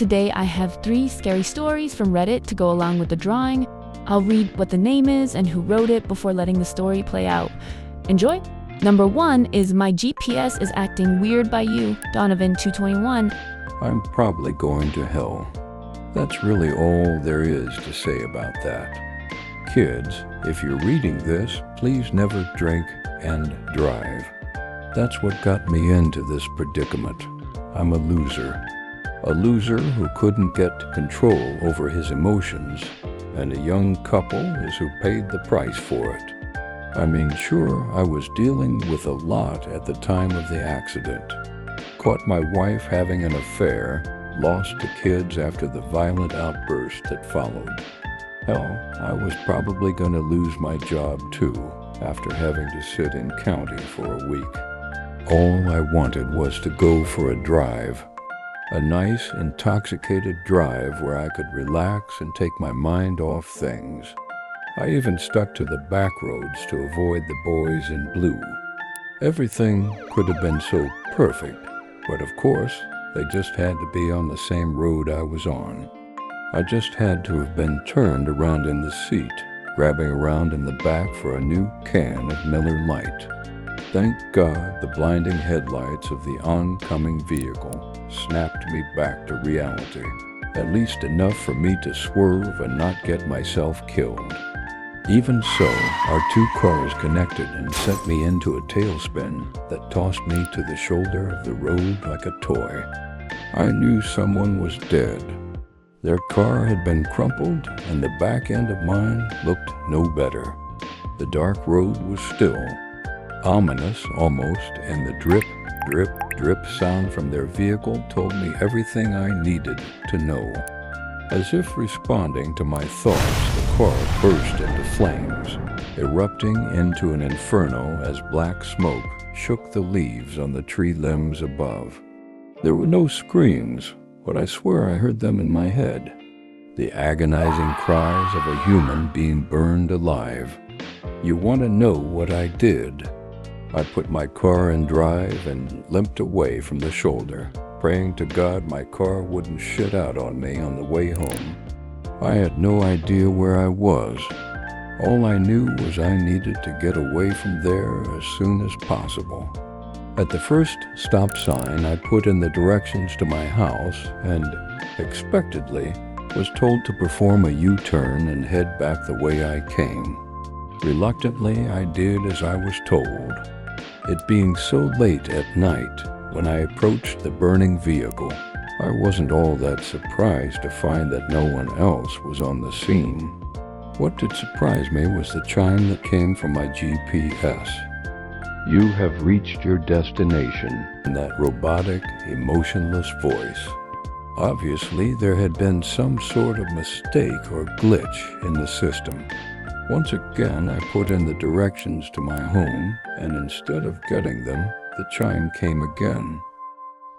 today I have 3 scary stories from Reddit to go along with the drawing. I'll read what the name is and who wrote it before letting the story play out. Enjoy! Number 1 is My GPS is Acting Weird by You, Donovan 221. I'm probably going to hell. That's really all there is to say about that. Kids, if you're reading this, please never drink and drive. That's what got me into this predicament. I'm a loser. A loser who couldn't get control over his emotions, and a young couple is who paid the price for it. I mean, sure, I was dealing with a lot at the time of the accident. Caught my wife having an affair, lost the kids after the violent outburst that followed. Hell, I was probably going to lose my job too, after having to sit in county for a week. All I wanted was to go for a drive. A nice, intoxicated drive where I could relax and take my mind off things. I even stuck to the back roads to avoid the boys in blue. Everything could have been so perfect, but of course, they just had to be on the same road I was on. I just had to have been turned around in the seat, grabbing around in the back for a new can of Miller Lite. Thank God the blinding headlights of the oncoming vehicle snapped me back to reality, at least enough for me to swerve and not get myself killed. Even so, our 2 cars connected and sent me into a tailspin that tossed me to the shoulder of the road like a toy. I knew someone was dead. Their car had been crumpled, and the back end of mine looked no better. The dark road was still, ominous almost, and the drip, drip, drip sound from their vehicle told me everything I needed to know. As if responding to my thoughts, the car burst into flames, erupting into an inferno as black smoke shook the leaves on the tree limbs above. There were no screams, but I swear I heard them in my head. The agonizing cries of a human being burned alive. You want to know what I did? I put my car in drive and limped away from the shoulder, praying to God my car wouldn't shit out on me on the way home. I had no idea where I was. All I knew was I needed to get away from there as soon as possible. At the first stop sign, I put in the directions to my house and, expectedly, was told to perform a U-turn and head back the way I came. Reluctantly, I did as I was told. It being so late at night, when I approached the burning vehicle, I wasn't all that surprised to find that no one else was on the scene. What did surprise me was the chime that came from my GPS. You have reached your destination, in that robotic, emotionless voice. Obviously, there had been some sort of mistake or glitch in the system. Once again, I put in the directions to my home, and instead of getting them, the chime came again.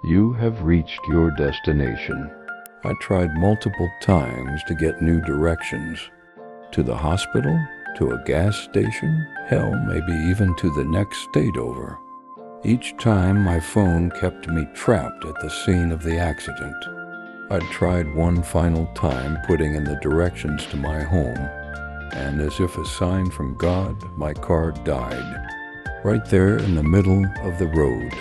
You have reached your destination. I tried multiple times to get new directions. To the hospital, to a gas station, hell, maybe even to the next state over. Each time my phone kept me trapped at the scene of the accident. I'd tried one final time putting in the directions to my home, and as if a sign from God, my car died. Right there in the middle of the road.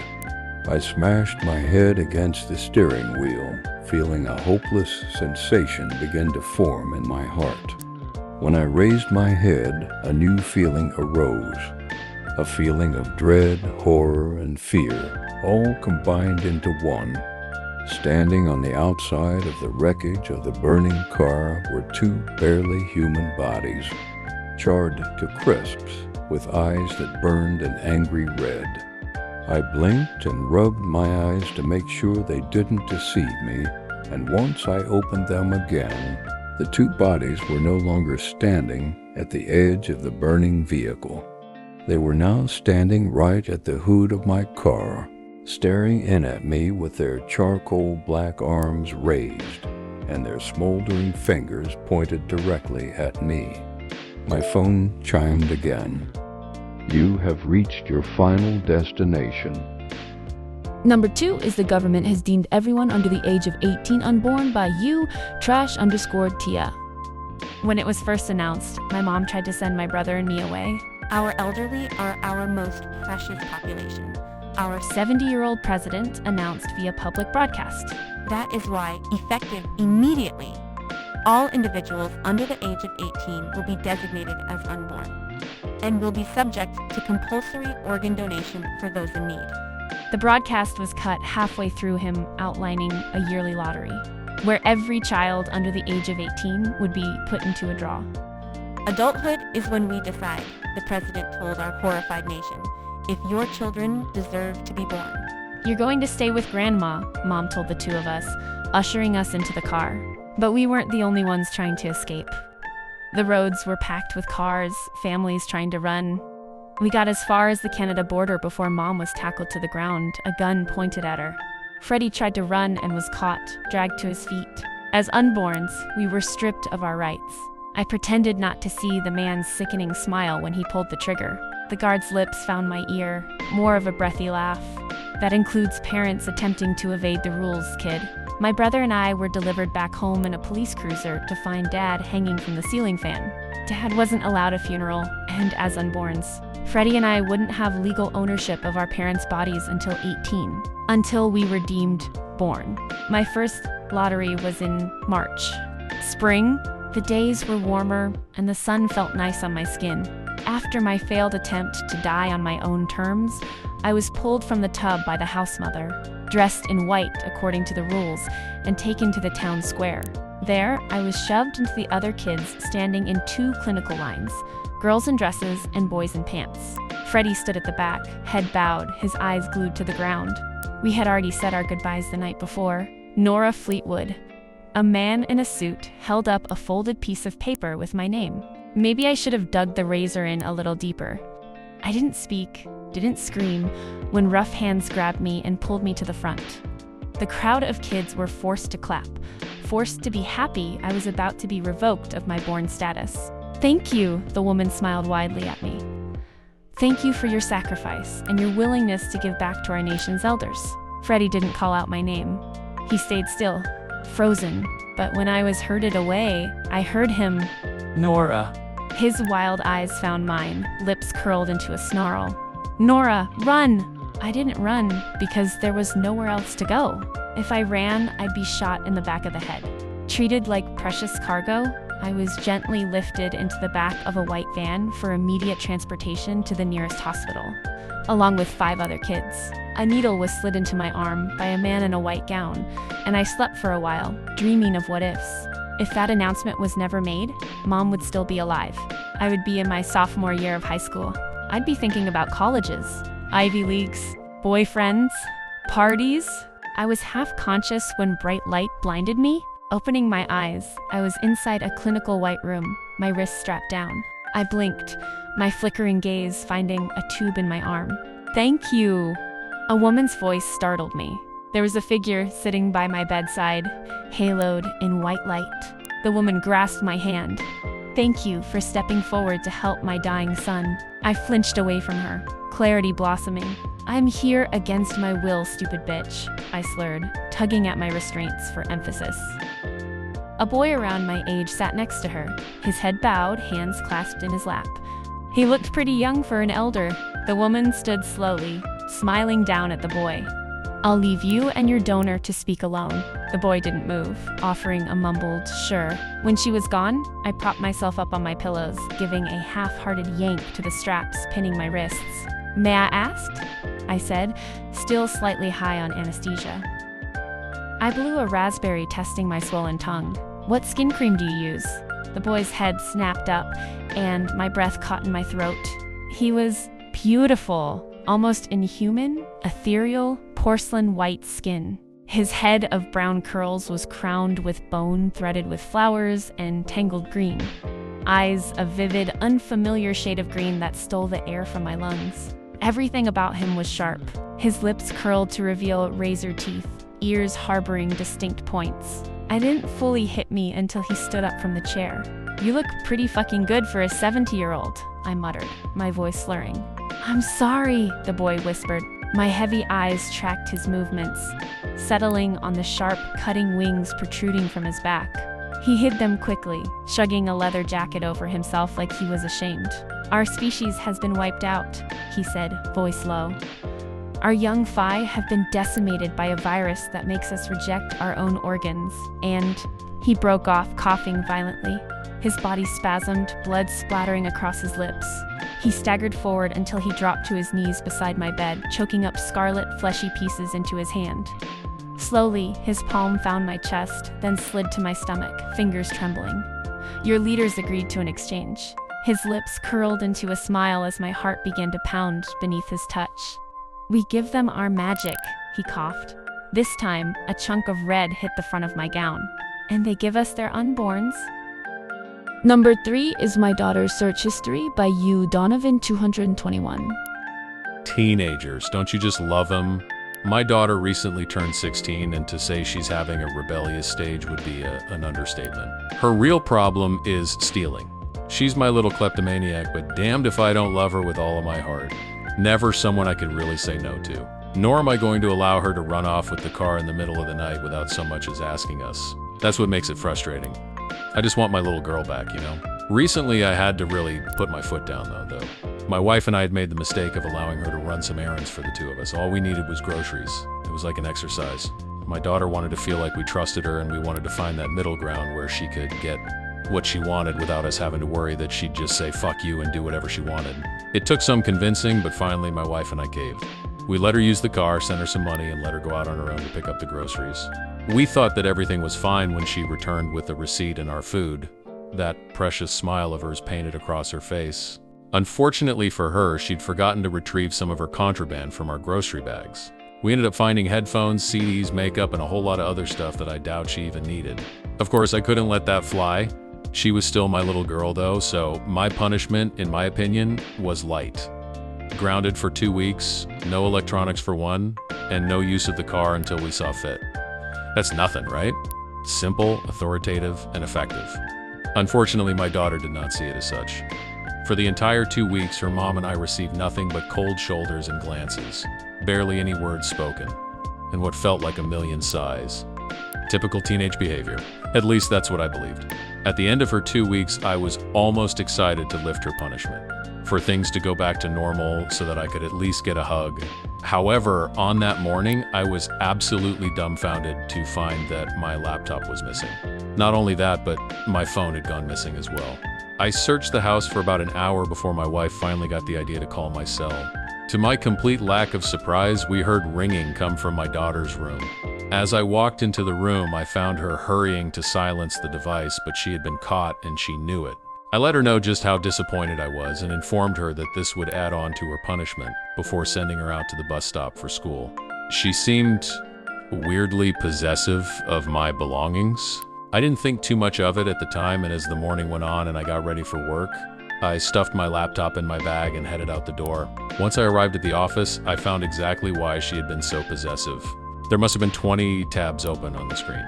I smashed my head against the steering wheel, feeling a hopeless sensation begin to form in my heart. When I raised my head, a new feeling arose. A feeling of dread, horror, and fear, all combined into one. Standing on the outside of the wreckage of the burning car were 2 barely human bodies, charred to crisps, with eyes that burned an angry red. I blinked and rubbed my eyes to make sure they didn't deceive me, and once I opened them again, the 2 bodies were no longer standing at the edge of the burning vehicle. They were now standing right at the hood of my car, staring in at me with their charcoal black arms raised, and their smoldering fingers pointed directly at me. My phone chimed again. You have reached your final destination. Number 2 is the government has deemed everyone under the age of 18 unborn by you, trash_tia. When it was first announced, my mom tried to send my brother and me away. Our elderly are our most precious population. Our 70-year-old president announced via public broadcast. That is why, effective immediately, all individuals under the age of 18 will be designated as unborn and will be subject to compulsory organ donation for those in need. The broadcast was cut halfway through him outlining a yearly lottery, where every child under the age of 18 would be put into a draw. Adulthood is when we decide, the president told our horrified nation, if your children deserve to be born. You're going to stay with Grandma, Mom told the two of us, ushering us into the car. But we weren't the only ones trying to escape. The roads were packed with cars, families trying to run. We got as far as the Canada border before Mom was tackled to the ground, a gun pointed at her. Freddie tried to run and was caught, dragged to his feet. As unborns, we were stripped of our rights. I pretended not to see the man's sickening smile when he pulled the trigger. The guard's lips found my ear, more of a breathy laugh. That includes parents attempting to evade the rules, kid. My brother and I were delivered back home in a police cruiser to find Dad hanging from the ceiling fan. Dad wasn't allowed a funeral, and as unborns, Freddie and I wouldn't have legal ownership of our parents' bodies until 18, until we were deemed born. My first lottery was in March. Spring, the days were warmer, and the sun felt nice on my skin. After my failed attempt to die on my own terms, I was pulled from the tub by the house mother, dressed in white according to the rules, and taken to the town square. There, I was shoved into the other kids standing in 2 clinical lines, girls in dresses and boys in pants. Freddie stood at the back, head bowed, his eyes glued to the ground. We had already said our goodbyes the night before. Nora Fleetwood. A man in a suit held up a folded piece of paper with my name. Maybe I should have dug the razor in a little deeper. I didn't speak, didn't scream, when rough hands grabbed me and pulled me to the front. The crowd of kids were forced to clap, forced to be happy I was about to be revoked of my born status. Thank you, the woman smiled widely at me. Thank you for your sacrifice and your willingness to give back to our nation's elders. Freddie didn't call out my name. He stayed still, frozen, but when I was herded away, I heard him, Nora. His wild eyes found mine, lips curled into a snarl. Nora, run! I didn't run because there was nowhere else to go. If I ran, I'd be shot in the back of the head. Treated like precious cargo, I was gently lifted into the back of a white van for immediate transportation to the nearest hospital, along with 5 other kids. A needle was slid into my arm by a man in a white gown, and I slept for a while, dreaming of what ifs. If that announcement was never made, Mom would still be alive. I would be in my sophomore year of high school. I'd be thinking about colleges, Ivy Leagues, boyfriends, parties. I was half conscious when bright light blinded me. Opening my eyes, I was inside a clinical white room, my wrists strapped down. I blinked, my flickering gaze finding a tube in my arm. Thank you. A woman's voice startled me. There was a figure sitting by my bedside, haloed in white light. The woman grasped my hand. Thank you for stepping forward to help my dying son. I flinched away from her, clarity blossoming. I'm here against my will, stupid bitch, I slurred, tugging at my restraints for emphasis. A boy around my age sat next to her, his head bowed, hands clasped in his lap. He looked pretty young for an elder. The woman stood slowly, smiling down at the boy. I'll leave you and your donor to speak alone. The boy didn't move, offering a mumbled, sure. When she was gone, I propped myself up on my pillows, giving a half-hearted yank to the straps pinning my wrists. May I ask? I said, still slightly high on anesthesia. I blew a raspberry, testing my swollen tongue. What skin cream do you use? The boy's head snapped up, and my breath caught in my throat. He was beautiful, almost inhuman, ethereal, porcelain white skin. His head of brown curls was crowned with bone threaded with flowers and tangled green. Eyes a vivid, unfamiliar shade of green that stole the air from my lungs. Everything about him was sharp. His lips curled to reveal razor teeth, ears harboring distinct points. It didn't fully hit me until he stood up from the chair. You look pretty fucking good for a 70-year-old, I muttered, my voice slurring. I'm sorry, the boy whispered. My heavy eyes tracked his movements, settling on the sharp, cutting wings protruding from his back. He hid them quickly, shrugging a leather jacket over himself like he was ashamed. "Our species has been wiped out," he said, voice low. "Our young phi have been decimated by a virus that makes us reject our own organs, and..." He broke off, coughing violently. His body spasmed, blood splattering across his lips. He staggered forward until he dropped to his knees beside my bed, choking up scarlet, fleshy pieces into his hand. Slowly, his palm found my chest, then slid to my stomach, fingers trembling. "Your leaders agreed to an exchange." His lips curled into a smile as my heart began to pound beneath his touch. "We give them our magic," he coughed. This time, a chunk of red hit the front of my gown. "And they give us their unborns?" Number 3 is My Daughter's Search History by You Donovan 221. Teenagers, don't you just love them? My daughter recently turned 16, and to say she's having a rebellious stage would be an understatement. Her real problem is stealing. She's my little kleptomaniac, but damned if I don't love her with all of my heart. Never someone I could really say no to. Nor am I going to allow her to run off with the car in the middle of the night without so much as asking us. That's what makes it frustrating. I just want my little girl back, you know? Recently, I had to really put my foot down, though. My wife and I had made the mistake of allowing her to run some errands for the two of us. All we needed was groceries. It was like an exercise. My daughter wanted to feel like we trusted her, and we wanted to find that middle ground where she could get what she wanted without us having to worry that she'd just say fuck you and do whatever she wanted. It took some convincing, but finally my wife and I caved. We let her use the car, sent her some money, and let her go out on her own to pick up the groceries. We thought that everything was fine when she returned with the receipt and our food. That precious smile of hers painted across her face. Unfortunately for her, she'd forgotten to retrieve some of her contraband from our grocery bags. We ended up finding headphones, CDs, makeup, and a whole lot of other stuff that I doubt she even needed. Of course, I couldn't let that fly. She was still my little girl though, so my punishment, in my opinion, was light. Grounded for 2 weeks, no electronics for 1, and no use of the car until we saw fit. That's nothing, right? Simple, authoritative, and effective. Unfortunately, my daughter did not see it as such. For the entire 2 weeks, her mom and I received nothing but cold shoulders and glances. Barely any words spoken, and what felt like a million sighs. Typical teenage behavior. At least that's what I believed. At the end of her 2 weeks, I was almost excited to lift her punishment, for things to go back to normal so that I could at least get a hug. However, on that morning, I was absolutely dumbfounded to find that my laptop was missing. Not only that, but my phone had gone missing as well. I searched the house for about an hour before my wife finally got the idea to call my cell. To my complete lack of surprise, we heard ringing come from my daughter's room. As I walked into the room, I found her hurrying to silence the device, but she had been caught and she knew it. I let her know just how disappointed I was and informed her that this would add on to her punishment before sending her out to the bus stop for school. She seemed weirdly possessive of my belongings. I didn't think too much of it at the time, and as the morning went on and I got ready for work, I stuffed my laptop in my bag and headed out the door. Once I arrived at the office, I found exactly why she had been so possessive. There must have been 20 tabs open on the screen,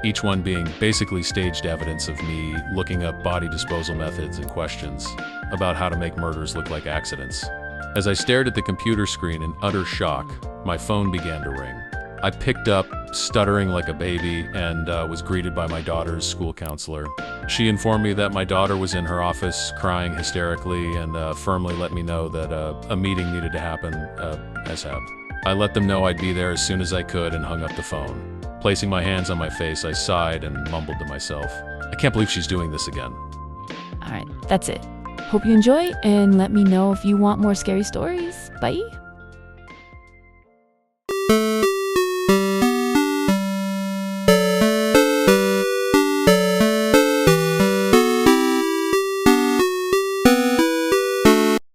each one being basically staged evidence of me looking up body disposal methods and questions about how to make murders look like accidents. As I stared at the computer screen in utter shock, my phone began to ring. I picked up, stuttering like a baby, and was greeted by my daughter's school counselor. She informed me that my daughter was in her office crying hysterically and firmly let me know that a meeting needed to happen ASAP. I let them know I'd be there as soon as I could and hung up the phone. Placing my hands on my face, I sighed and mumbled to myself, I can't believe she's doing this again. Alright, that's it. Hope you enjoy, and let me know if you want more scary stories. Bye!